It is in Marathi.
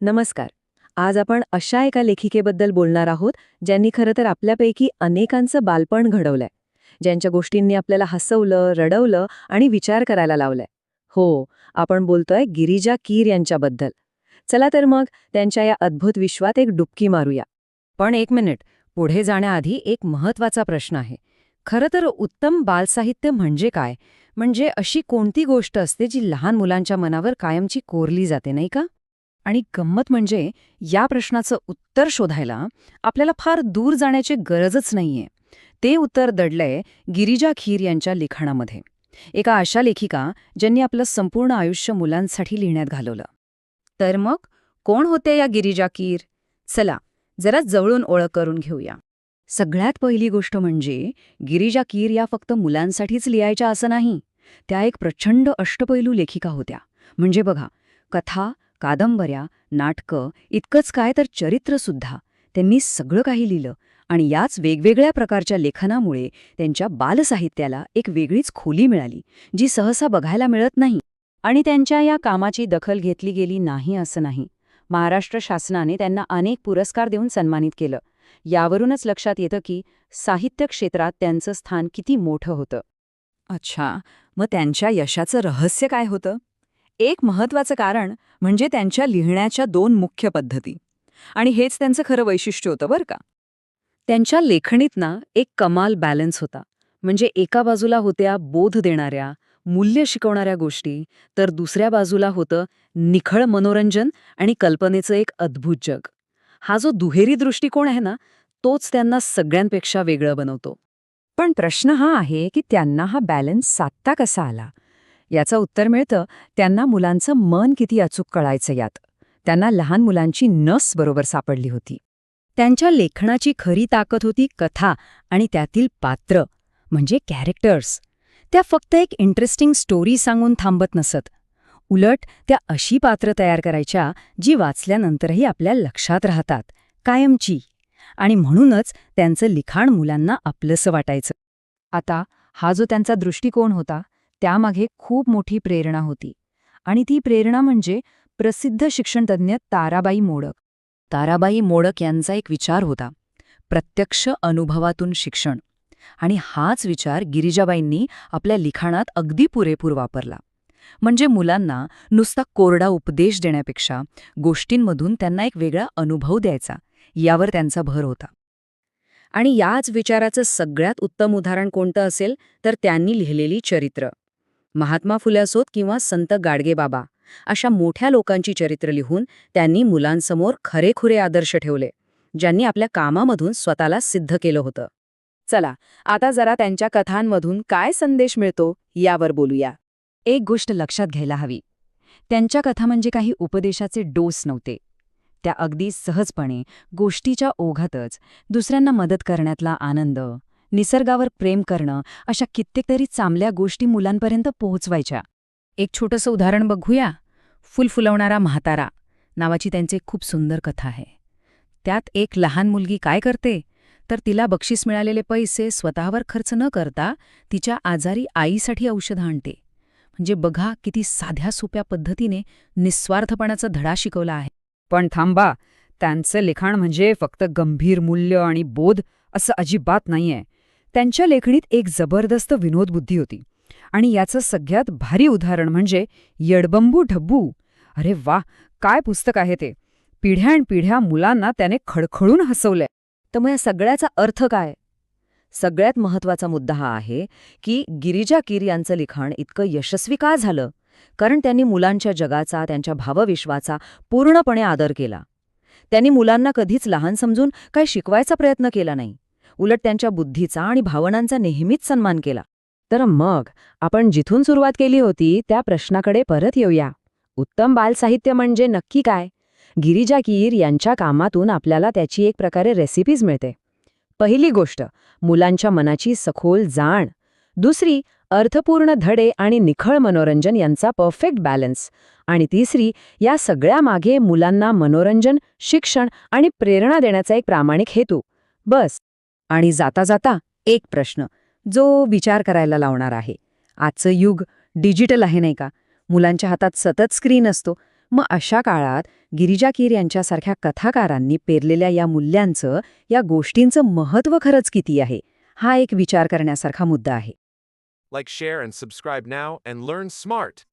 नमस्कार. आज आपण अशा एका लेखिकेबद्दल बोलणार आहोत ज्यांनी खरं तर आपल्यापैकी अनेकांचं बालपण घडवलंय, ज्यांच्या गोष्टींनी आपल्याला हसवलं, रडवलं आणि विचार करायला लावलंय. हो, आपण बोलतोय गिरिजा कीर यांच्याबद्दल. चला तर मग त्यांच्या या अद्भुत विश्वात एक डुबकी मारूया. पण एक मिनिट, पुढे जाण्याआधी एक महत्वाचा प्रश्न आहे. खरं तर उत्तम बालसाहित्य म्हणजे काय? म्हणजे अशी कोणती गोष्ट असते जी लहान मुलांच्या मनावर कायमची कोरली जाते, नाही का? आणि गंमत म्हणजे या प्रश्नाचं उत्तर शोधायला आपल्याला फार दूर जाण्याची गरजच नाहीये. ते उत्तर दडलंय गिरिजा कीर यांच्या लिखाणामध्ये. एका अशा लेखिका ज्यांनी आपलं संपूर्ण आयुष्य मुलांसाठी लिहिण्यात घालवलं. तर मग कोण होते या गिरिजा कीर? चला जरा जवळून ओळख करून घेऊया. सगळ्यात पहिली गोष्ट म्हणजे गिरिजा कीर या फक्त मुलांसाठीच लिहायच्या असं नाही. त्या एक प्रचंड अष्टपैलू लेखिका होत्या. म्हणजे बघा, कथा, कादंबऱ्या, नाटकं, इतकंच काय तर चरित्रसुद्धा त्यांनी सगळं काही लिहिलं. आणि याच वेगवेगळ्या प्रकारच्या लेखनामुळे त्यांच्या बालसाहित्याला एक वेगळीच खोली मिळाली, जी सहसा बघायला मिळत नाही. आणि त्यांच्या या कामाची दखल घेतली गेली नाही असं नाही. महाराष्ट्र शासनाने त्यांना अनेक पुरस्कार देऊन सन्मानित केलं. यावरूनच लक्षात येतं की साहित्य क्षेत्रात त्यांचं स्थान किती मोठं होतं. अच्छा, मग त्यांच्या यशाचं रहस्य काय होतं? एक महत्वाचं कारण म्हणजे त्यांच्या लिहिण्याच्या दोन मुख्य पद्धती. आणि हेच त्यांचं खरं वैशिष्ट्य होतं बरं का. त्यांच्या लेखणीत ना एक कमाल बॅलन्स होता. म्हणजे एका बाजूला होत्या बोध देणाऱ्या, मूल्य शिकवणाऱ्या गोष्टी, तर दुसऱ्या बाजूला होतं निखळ मनोरंजन आणि कल्पनेचं एक अद्भुत जग. हा जो दुहेरी दृष्टिकोन आहे ना, तोच त्यांना सगळ्यांपेक्षा वेगळं बनवतो. पण प्रश्न हा आहे की त्यांना हा बॅलन्स साधता कसा आला? याचं उत्तर मिळतं त्यांना मुलांचं मन किती अचूक कळायचं यात. त्यांना लहान मुलांची नस बरोबर सापडली होती. त्यांच्या लेखनाची खरी ताकद होती कथा आणि त्यातील पात्र, म्हणजे कॅरेक्टर्स. त्या फक्त एक इंटरेस्टिंग स्टोरी सांगून थांबत नसत. उलट त्या अशी पात्र तयार करायच्या जी वाचल्यानंतरही आपल्या लक्षात राहतात, कायमची. आणि म्हणूनच त्यांचं लिखाण मुलांना आपलंसं वाटायचं. आता हा जो त्यांचा दृष्टिकोन होता, त्यामागे खूप मोठी प्रेरणा होती. आणि ती प्रेरणा म्हणजे प्रसिद्ध शिक्षणतज्ज्ञ ताराबाई मोडक. ताराबाई मोडक यांचा एक विचार होता, प्रत्यक्ष अनुभवातून शिक्षण. आणि हाच विचार गिरिजाबाईंनी आपल्या लिखाणात अगदी पुरेपूर वापरला. म्हणजे मुलांना नुसता कोरडा उपदेश देण्यापेक्षा गोष्टींमधून त्यांना एक वेगळा अनुभव द्यायचा, यावर त्यांचा भर होता. आणि याच विचाराचं सगळ्यात उत्तम उदाहरण कोणतं असेल तर त्यांनी लिहिलेली चरित्र. महात्मा फुले असोत किंवा संत गाडगेबाबा, अशा मोठ्या लोकांची चरित्र लिहून त्यांनी मुलांसमोर खरेखुरे आदर्श ठेवले, ज्यांनी आपल्या कामामधून स्वतःला सिद्ध केलं होतं. चला, आता जरा त्यांच्या कथांमधून काय संदेश मिळतो यावर बोलूया. एक गोष्ट लक्षात घ्यायला हवी. त्यांच्या कथा म्हणजे काही उपदेशाचे डोस नव्हते. त्या अगदी सहजपणे, गोष्टीच्या ओघातच दुसऱ्यांना मदत करण्यातला आनंद, निसर्गावर प्रेम करणं, अशा कित्येक चांगल्या गोष्टी मुलांपर्यंत पोहोचवायच्या. एक छोटंसं उदाहरण बघूया. फुल फुलवणारा म्हातारा नावाची त्यांची खूप सुंदर कथा आहे. त्यात एक लहान मुलगी काय करते तर तिला बक्षीस मिळालेले पैसे स्वतःवर खर्च न करता तिच्या आजारी आईसाठी औषधं आणते. म्हणजे बघा किती साध्या सोप्या पद्धतीने निस्वार्थपणाचा धडा शिकवला आहे. पण थांबा, त्यांचं लिखाण म्हणजे फक्त गंभीर मूल्य आणि बोध असं अजिबात नाहीये. त्यांच्या लेखणीत एक जबरदस्त विनोदबुद्धी होती. आणि याचं सगळ्यात भारी उदाहरण म्हणजे यडबंबू ढब्बू. अरे वा, काय पुस्तक आहे ते. पिढ्यानपिढ्या मुलांना त्याने खळखळून हसवलंय. तर मग या सगळ्याचा अर्थ काय? सगळ्यात महत्वाचा मुद्दा हा आहे की गिरिजा कीर यांचं लिखाण इतकं यशस्वी का झालं? कारण त्यांनी मुलांच्या जगाचा, त्यांच्या भावविश्वाचा पूर्णपणे आदर केला. त्यांनी मुलांना कधीच लहान समजून काही शिकवायचा प्रयत्न केला नाही. उलट त्यांच्या बुद्धीचा आणि भावनांचा नेहमीच सन्मान केला. तर मग आपण जिथून सुरुवात केली होती त्या प्रश्नाकडे परत येऊया. उत्तम बालसाहित्य म्हणजे नक्की काय? गिरिजा कीर यांच्या कामातून आपल्याला त्याची एक प्रकारे रेसिपीज मिळते. पहिली गोष्ट, मुलांच्या मनाची सखोल जाण. दुसरी, अर्थपूर्ण धडे आणि निखळ मनोरंजन यांचा परफेक्ट बॅलन्स. आणि तिसरी, या सगळ्यामागे मुलांना मनोरंजन, शिक्षण आणि प्रेरणा देण्याचा एक प्रामाणिक हेतू. बस. आणि जाता जाता एक प्रश्न, जो विचार करायला लावणार आहे. आजचं युग डिजिटल आहे नाही का? मुलांच्या हातात सतत स्क्रीन असतो. मग अशा काळात गिरिजा कीर यांच्यासारख्या कथाकारांनी पेरलेल्या या मूल्यांचं, या गोष्टींचं महत्त्व खरंच किती आहे, हा एक विचार करण्यासारखा मुद्दा आहे. Like, share, and subscribe now and learn smart.